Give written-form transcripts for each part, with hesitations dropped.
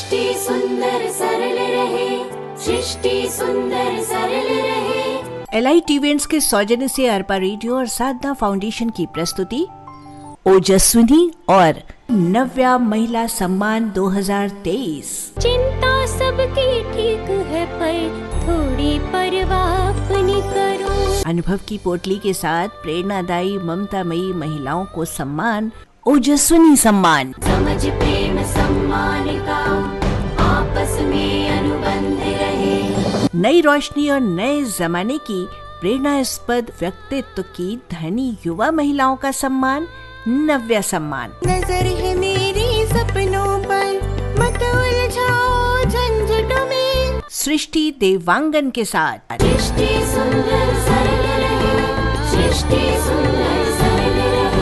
सृष्टि सुंदर सरल रहे, सृष्टि सुंदर सरल रहे। एलाइट इवेंट्स के सौजन्य से अरपा रेडियो और साधना फाउंडेशन की प्रस्तुति ओजस्विनी और नव्या महिला सम्मान 2023। चिंता सबकी ठीक है पर थोड़ी परवाह अपनी करो। अनुभव की पोटली के साथ प्रेरणादायी ममतामयी महिलाओं को सम्मान ओजस्विनी सम्मान। समझ प्रेम सम्मान का आपस में अनुबंध रहे। नई रोशनी और नए जमाने की प्रेरणास्पद व्यक्तित्व की धनी युवा महिलाओं का सम्मान नव्या सम्मान। नजर है मेरी सपनों पर, मत उलझाओ झंझटों में। सृष्टि देवांगन के साथ सृष्टि सुंदर सरल रहे, सृष्टि सुंदर सरल रहे।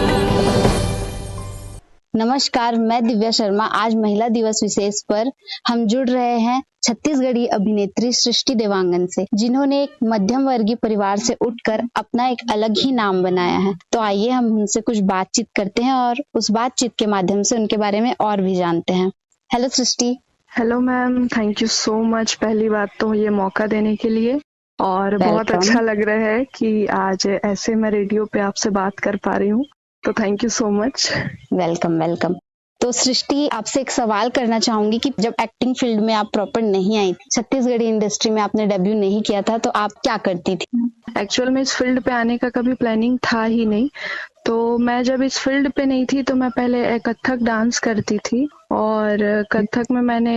नमस्कार, मैं दिव्या शर्मा। आज महिला दिवस विशेष पर हम जुड़ रहे हैं छत्तीसगढ़ी अभिनेत्री सृष्टि देवांगन से, जिन्होंने एक मध्यम वर्गीय परिवार से उठकर अपना एक अलग ही नाम बनाया है। तो आइए हम उनसे कुछ बातचीत करते हैं और उस बातचीत के माध्यम से उनके बारे में और भी जानते हैं। Hello Srishti. Hello ma'am, thank you so much. पहली बात तो ये मौका देने के लिए, और बहुत अच्छा लग रहा है कि आज ऐसे मैं रेडियो पे आपसे बात कर पा रही हूँ, तो thank you so much. Welcome welcome. तो सृष्टि, आपसे एक सवाल करना चाहूंगी कि जब एक्टिंग फील्ड में आप प्रॉपर नहीं आई थी, छत्तीसगढ़ी इंडस्ट्री में आपने डेब्यू नहीं किया था, तो आप क्या करती थी? एक्चुअल में इस फील्ड पे आने का कभी प्लानिंग था ही नहीं। तो मैं जब इस फील्ड पे नहीं थी तो मैं पहले कथक डांस करती थी, और कथक में मैंने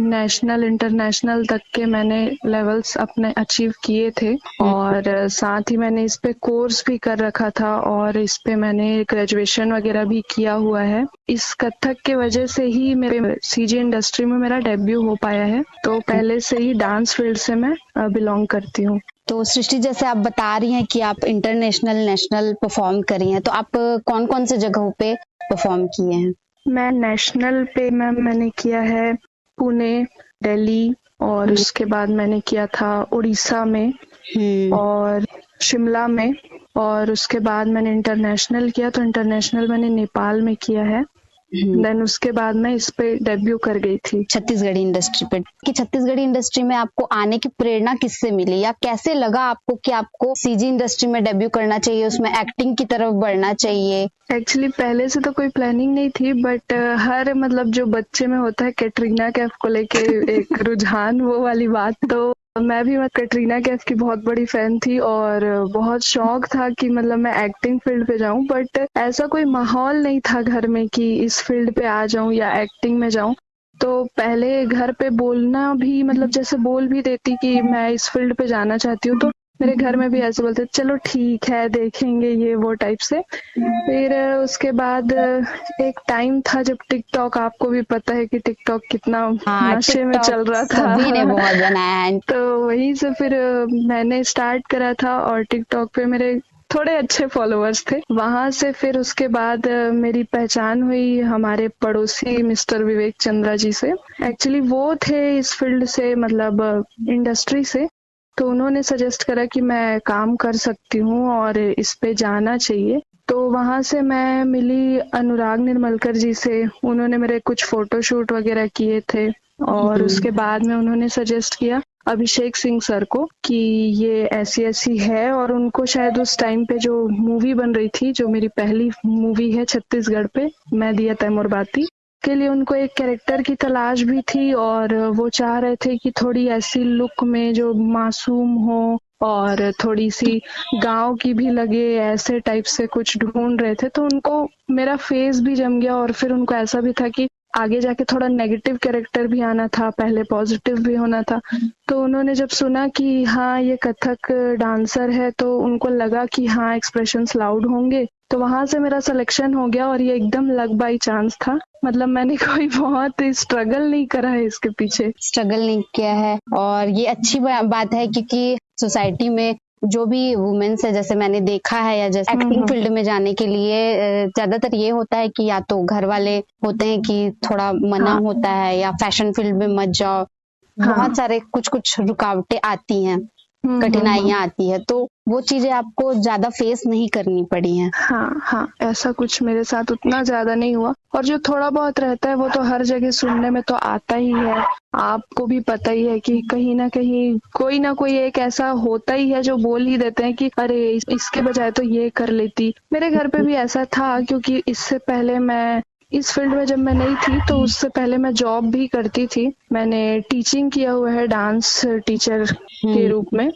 नेशनल इंटरनेशनल तक के मैंने लेवल्स अपने अचीव किए थे, और साथ ही मैंने इस पे कोर्स भी कर रखा था, और इस पे मैंने ग्रेजुएशन वगैरह भी किया हुआ है। इस कथक के वजह से ही मेरे सीजी इंडस्ट्री में मेरा डेब्यू हो पाया है। तो पहले से ही डांस फील्ड से मैं बिलोंग करती हूँ। तो सृष्टि, जैसे आप बता रही हैं कि आप इंटरनेशनल नेशनल परफॉर्म करी हैं, तो आप कौन कौन से जगहों पे परफॉर्म किए हैं? मैं नेशनल पे मैंने किया है पुणे, दिल्ली, और उसके बाद मैंने किया था उड़ीसा में और शिमला में, और उसके बाद मैंने इंटरनेशनल किया, तो इंटरनेशनल मैंने नेपाल में किया है। देन उसके बाद मैं इस पे डेब्यू कर गई थी छत्तीसगढ़ी इंडस्ट्री पे। कि छत्तीसगढ़ी इंडस्ट्री में आपको आने की प्रेरणा किससे मिली, या कैसे लगा आपको कि आपको सीजी इंडस्ट्री में डेब्यू करना चाहिए, उसमें एक्टिंग की तरफ बढ़ना चाहिए? एक्चुअली पहले से तो कोई प्लानिंग नहीं थी, बट हर मतलब जो बच्चे में होता है कैटरीना कैफ को लेके एक रुझान, वो वाली बात। तो मैं भी कैटरीना कैफ की बहुत बड़ी फैन थी, और बहुत शौक था कि मतलब मैं एक्टिंग फील्ड पे जाऊं, बट ऐसा कोई माहौल नहीं था घर में कि इस फील्ड पे आ जाऊं या एक्टिंग में जाऊं। तो पहले घर पे बोलना भी, मतलब जैसे बोल भी देती कि मैं इस फील्ड पे जाना चाहती हूँ, तो मेरे घर में भी ऐसे बोलते चलो ठीक है देखेंगे, ये वो टाइप से। फिर उसके बाद एक टाइम था जब टिकटॉक, आपको भी पता है कि टिकटॉक कितना नशे में चल रहा था, सभी ने बहुत बनाया है। तो वहीं से फिर मैंने स्टार्ट करा था, और टिकटॉक पे मेरे थोड़े अच्छे फॉलोअर्स थे। वहां से फिर उसके बाद मेरी पहचान हुई हमारे पड़ोसी मिस्टर विवेक चंद्रा जी से। एक्चुअली वो थे इस फील्ड से, मतलब इंडस्ट्री से, तो उन्होंने सजेस्ट करा कि मैं काम कर सकती हूँ और इस पे जाना चाहिए। तो वहां से मैं मिली अनुराग निर्मलकर जी से, उन्होंने मेरे कुछ फोटो शूट वगैरह किए थे, और उसके बाद में उन्होंने सजेस्ट किया अभिषेक सिंह सर को कि ये ऐसी ऐसी है, और उनको शायद उस टाइम पे जो मूवी बन रही थी, जो मेरी पहली मूवी है छत्तीसगढ़ पे, मैं दिया तैमूर बाती, के लिए उनको एक कैरेक्टर की तलाश भी थी, और वो चाह रहे थे कि थोड़ी ऐसी लुक में जो मासूम हो और थोड़ी सी गांव की भी लगे, ऐसे टाइप से कुछ ढूंढ रहे थे। तो उनको मेरा फेस भी जम गया, और फिर उनको ऐसा भी था कि आगे जाके थोड़ा नेगेटिव कैरेक्टर भी आना था, पहले पॉजिटिव भी होना था। तो उन्होंने जब सुना कि हाँ ये कथक डांसर है, तो उनको लगा कि हाँ एक्सप्रेशंस लाउड होंगे, तो वहां से मेरा सिलेक्शन हो गया, और ये एकदम लक बाई चांस था। मतलब मैंने कोई बहुत स्ट्रगल नहीं करा है इसके पीछे। स्ट्रगल नहीं किया है, और ये अच्छी बात है, क्योंकि सोसाइटी में जो भी वुमेन्स है, जैसे मैंने देखा है, या जैसे एक्टिंग फील्ड में जाने के लिए ज्यादातर ये होता है कि या तो घर वाले होते हैं कि थोड़ा मना होता है, या फैशन फील्ड में मत जाओ, बहुत सारे कुछ रुकावटें आती हैं। कठिनाइयां आती है, तो वो चीजें आपको ज्यादा फेस नहीं करनी पड़ी हैं। हाँ हाँ, ऐसा कुछ मेरे साथ उतना ज्यादा नहीं हुआ, और जो थोड़ा बहुत रहता है वो तो हर जगह सुनने में तो आता ही है। आपको भी पता ही है कि कहीं ना कोई एक ऐसा होता ही है जो बोल ही देते हैं कि अरे इसके बजाय तो ये कर लेती। मेरे घर पे भी ऐसा था, क्योंकि इससे पहले मैं इस फील्ड में जब मैं नहीं थी तो उससे पहले मैं जॉब भी करती थी। मैंने टीचिंग किया हुआ है, डांस टीचर के रूप में।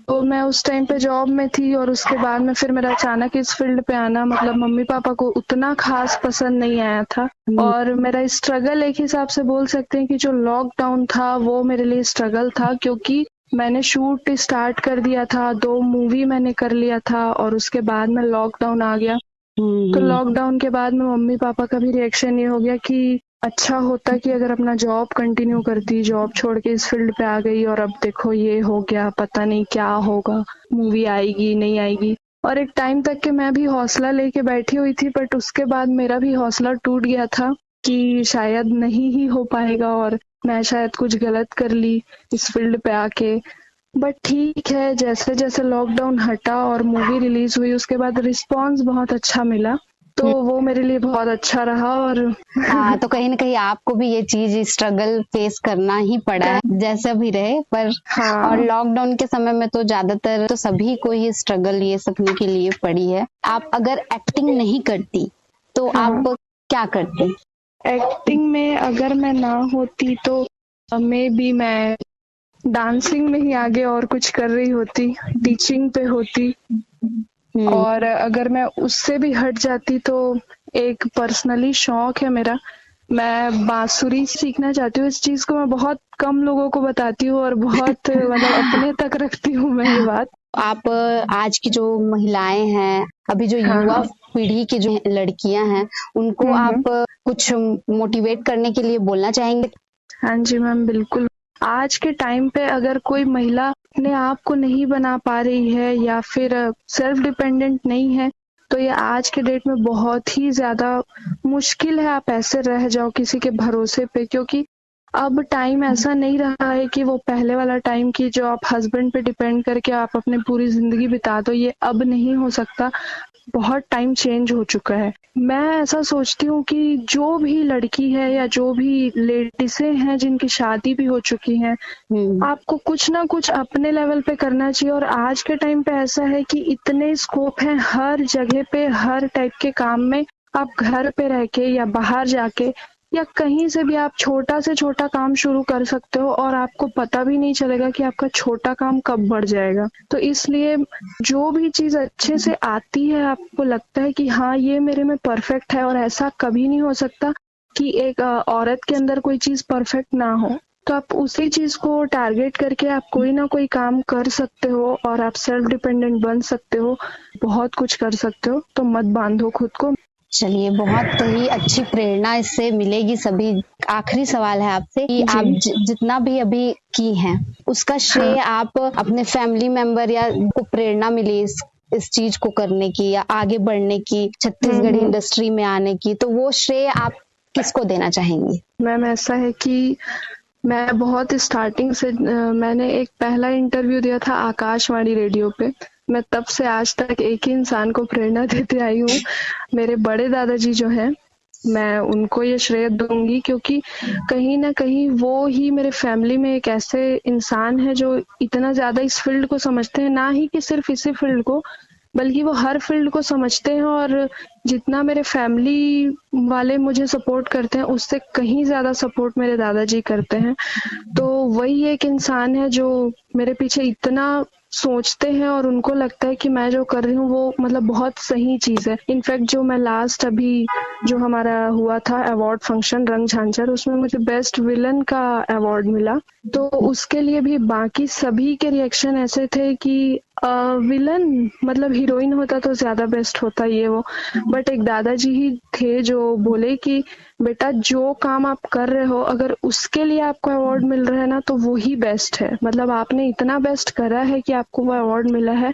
तो मैं उस टाइम पे जॉब में थी, और उसके बाद में फिर मेरा अचानक इस फील्ड पे आना, मतलब मम्मी पापा को उतना खास पसंद नहीं आया था। और मेरा स्ट्रगल एक हिसाब से बोल सकते हैं कि जो लॉकडाउन था वो मेरे लिए स्ट्रगल था, क्योंकि मैंने शूट स्टार्ट कर दिया था, 2 मूवी मैंने कर लिया था, और उसके बाद में लॉकडाउन आ गया। तो लॉकडाउन के बाद में मम्मी पापा का भी रिएक्शन ये हो गया कि अच्छा होता कि अगर अपना जॉब कंटिन्यू करती, जॉब छोड़ के इस फील्ड पे आ गई, और अब देखो ये हो गया, पता नहीं क्या होगा, मूवी आएगी नहीं आएगी। और एक टाइम तक के मैं भी हौसला लेके बैठी हुई थी, बट उसके बाद मेरा भी हौसला टूट गया था कि शायद नहीं ही हो पाएगा, और मैं शायद कुछ गलत कर ली इस फील्ड पे आके। बट ठीक है, जैसे जैसे लॉकडाउन हटा और मूवी रिलीज हुई, उसके बाद रिस्पॉन्स बहुत अच्छा मिला, तो वो मेरे लिए बहुत अच्छा रहा। और हाँ, तो कहीं ना कहीं आपको भी ये चीज स्ट्रगल फेस करना ही पड़ा है, जैसा भी रहे पर। हाँ, और लॉकडाउन के समय में तो ज्यादातर तो सभी को ही स्ट्रगल ये सभी के लिए पड़ी है। आप अगर एक्टिंग नहीं करती तो आप क्या करती? एक्टिंग में अगर मैं ना होती तो मे बी मैं डांसिंग में ही आगे और कुछ कर रही होती, टीचिंग पे होती। और अगर मैं उससे भी हट जाती तो एक पर्सनली शौक है मेरा, मैं बांसुरी सीखना चाहती हूँ। इस चीज को मैं बहुत कम लोगों को बताती हूँ, और बहुत मतलब अपने तक रखती हूँ मैं ये बात। आप आज की जो महिलाएं हैं, अभी जो युवा पीढ़ी की जो लड़कियां हैं, उनको आप कुछ मोटिवेट करने के लिए बोलना चाहेंगे? हाँ जी मैम, बिल्कुल। आज के टाइम पे अगर कोई महिला अपने आप को नहीं बना पा रही है या फिर सेल्फ डिपेंडेंट नहीं है, तो ये आज के डेट में बहुत ही ज्यादा मुश्किल है आप ऐसे रह जाओ किसी के भरोसे पे। क्योंकि अब टाइम ऐसा नहीं रहा है कि वो पहले वाला टाइम की जो आप हस्बैंड पे डिपेंड करके आप अपनी पूरी जिंदगी बिता दो, ये अब नहीं हो सकता। बहुत टाइम चेंज हो चुका है। मैं ऐसा सोचती हूँ कि जो भी लड़की है या जो भी लेडीसें हैं जिनकी शादी भी हो चुकी हैं, आपको कुछ ना कुछ अपने लेवल पे करना चाहिए। और आज के टाइम पे ऐसा है कि इतने स्कोप हैं हर जगह पे, हर टाइप के काम में। आप घर पे रह के या बाहर जाके या कहीं से भी आप छोटा से छोटा काम शुरू कर सकते हो, और आपको पता भी नहीं चलेगा कि आपका छोटा काम कब बढ़ जाएगा। तो इसलिए जो भी चीज अच्छे से आती है, आपको लगता है कि हाँ ये मेरे में परफेक्ट है, और ऐसा कभी नहीं हो सकता कि एक औरत के अंदर कोई चीज परफेक्ट ना हो, तो आप उसी चीज को टारगेट करके आप कोई ना कोई काम कर सकते हो, और आप सेल्फ डिपेंडेंट बन सकते हो, बहुत कुछ कर सकते हो। तो मत बांधो खुद को। चलिए, बहुत ही अच्छी प्रेरणा इससे मिलेगी सभी। आखिरी सवाल है आपसे कि आप जितना भी अभी की हैं, उसका श्रेय आप अपने फैमिली मेंबर या को प्रेरणा मिली इस चीज को करने की या आगे बढ़ने की, छत्तीसगढ़ी इंडस्ट्री में आने की, तो वो श्रेय आप किसको देना चाहेंगी? मैम, ऐसा है कि मैं बहुत स्टार्टिंग से मैंने एक पहला इंटरव्यू दिया था आकाशवाणी रेडियो पे। मैं तब से आज तक एक ही इंसान को प्रेरणा देते आई हूँ, मेरे बड़े दादाजी जो हैं। मैं उनको ये श्रेय दूंगी, क्योंकि कहीं ना कहीं वो ही मेरे फैमिली में एक ऐसे इंसान है जो इतना ज्यादा इस फील्ड को समझते हैं, ना ही कि सिर्फ इसी फील्ड को, बल्कि वो हर फील्ड को समझते हैं। और जितना मेरे फैमिली वाले मुझे सपोर्ट करते हैं, उससे कहीं ज्यादा सपोर्ट मेरे दादाजी करते हैं। तो वही एक इंसान है जो मेरे पीछे इतना सोचते हैं, और उनको लगता है कि मैं जो कर रही हूँ वो मतलब बहुत सही चीज है। इनफैक्ट जो मैं लास्ट अभी जो हमारा हुआ था अवार्ड फंक्शन रंग झांझर, उसमें मुझे बेस्ट विलन का अवार्ड मिला। तो उसके लिए भी बाकी सभी के रिएक्शन ऐसे थे कि विलन मतलब हीरोइन होता तो ज्यादा बेस्ट होता ये वो, बट एक दादाजी ही थे जो बोले कि बेटा जो काम आप कर रहे हो, अगर उसके लिए आपको अवार्ड मिल रहा है ना, तो वो ही बेस्ट है। मतलब आपने इतना बेस्ट करा है कि आपको वो अवार्ड मिला है,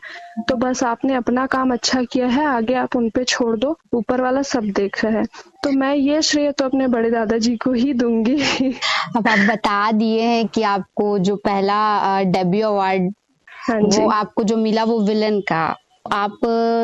तो बस आपने अपना काम अच्छा किया है, आगे आप उन पे छोड़ दो, ऊपर वाला सब देख रहा है। तो मैं ये श्रेय तो अपने बड़े दादाजी को ही दूंगी। अब आप बता दिए हैं कि आपको जो पहला डेब्यू अवार्ड हाँ जी। वो आपको जो मिला वो विलन का। आप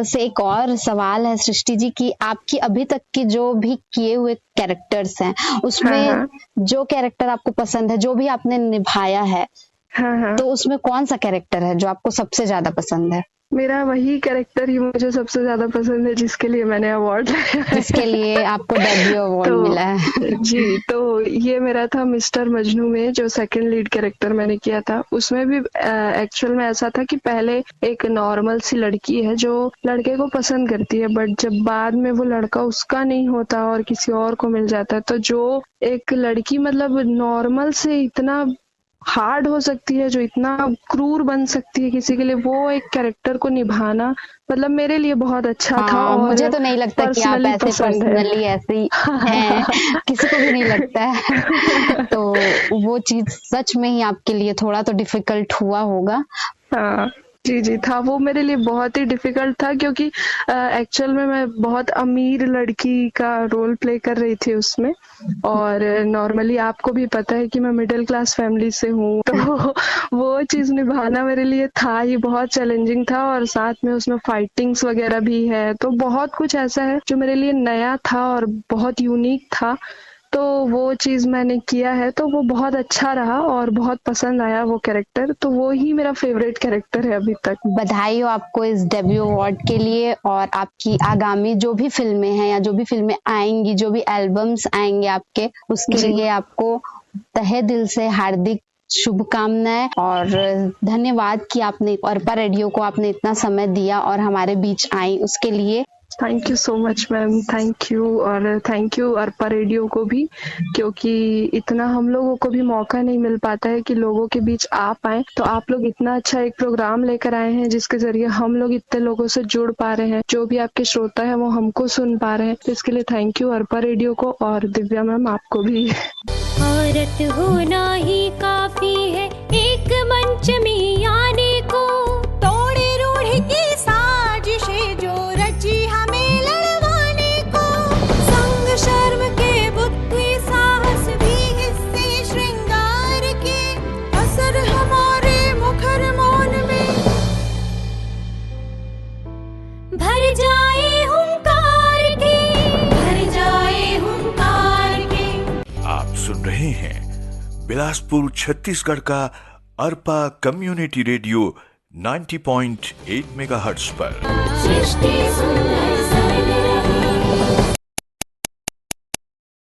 से एक और सवाल है सृष्टि जी कि आपकी अभी तक की जो भी किए हुए कैरेक्टर्स हैं उसमें हाँ। जो कैरेक्टर आपको पसंद है, जो भी आपने निभाया है, हाँ। तो उसमें कौन सा कैरेक्टर है जो आपको सबसे ज्यादा पसंद है? मेरा वही कैरेक्टर ही मुझे सबसे ज्यादा पसंद है जिसके लिए मैंने अवार्ड लाया है। जिसके लिए आपको डेब्यू अवार्ड मिला है। जी, तो ये मेरा था मिस्टर मजनू में, जो सेकंड लीड कैरेक्टर मैंने किया था। उसमें भी एक्चुअल में ऐसा था कि पहले एक नॉर्मल सी लड़की है जो लड़के को पसंद करती है, बट जब बाद में वो लड़का उसका नहीं होता और किसी और को मिल जाता है, तो जो एक लड़की मतलब नॉर्मल से इतना हार्ड हो सकती है, जो इतना क्रूर बन सकती है किसी के लिए, वो एक कैरेक्टर को निभाना मतलब मेरे लिए बहुत अच्छा था। और मुझे तो नहीं लगता कि आप ऐसे पर्सनली ऐसी हैं, किसी को भी नहीं लगता है। तो वो चीज सच में ही आपके लिए थोड़ा तो डिफिकल्ट हुआ होगा। हाँ जी था, वो मेरे लिए बहुत ही डिफिकल्ट था, क्योंकि एक्चुअल में मैं बहुत अमीर लड़की का रोल प्ले कर रही थी उसमें, और नॉर्मली आपको भी पता है कि मैं मिडिल क्लास फैमिली से हूँ, तो वो चीज निभाना मेरे लिए था ही बहुत चैलेंजिंग था। और साथ में उसमें फाइटिंग्स वगैरह भी है, तो बहुत कुछ ऐसा है जो मेरे लिए नया था और बहुत यूनिक था। तो वो चीज मैंने किया है, तो वो बहुत अच्छा रहा और बहुत पसंद आया वो कैरेक्टर, तो वो ही मेरा फेवरेट कैरेक्टर है अभी तक। बधाई हो आपको इस डेब्यू अवार्ड के लिए, और आपकी आगामी जो भी फिल्में हैं या जो भी फिल्में आएंगी, जो भी एल्बम्स आएंगे आपके, उसके लिए आपको तहे दिल से हार्दिक शुभकामनाएं और धन्यवाद कि आपने अर्पा रेडियो को आपने इतना समय दिया और हमारे बीच आई, उसके लिए thank you so much ma'am, thank you. और थैंक यू अर्पा रेडियो को भी, क्योंकि इतना हम लोगों को भी मौका नहीं मिल पाता है कि लोगों के बीच आ पाए, तो आप लोग इतना अच्छा एक प्रोग्राम लेकर आए हैं जिसके जरिए हम लोग इतने लोगों से जुड़ पा रहे हैं, जो भी आपके श्रोता है वो हमको सुन पा रहे हैं, तो इसके लिए थैंक यू अर्पा रेडियो को, और दिव्या मैम आपको भी। औरत होना ही काफी है एक मंच में आने को, तोड़े रूढ़ की साजिशें जो रची हमें लड़वाने को, संग शर्म के बुद्धि साहस भी हिस्से श्रृंगार के, असर हमारे मुखर मौन में भर जाए हुंकार के, भर जाए हुंकार के। आप सुन रहे हैं बिलासपुर छत्तीसगढ़ का अर्पा कम्युनिटी रेडियो 90.8 मेगाहर्ट्ज पर। सृष्टि सुंदर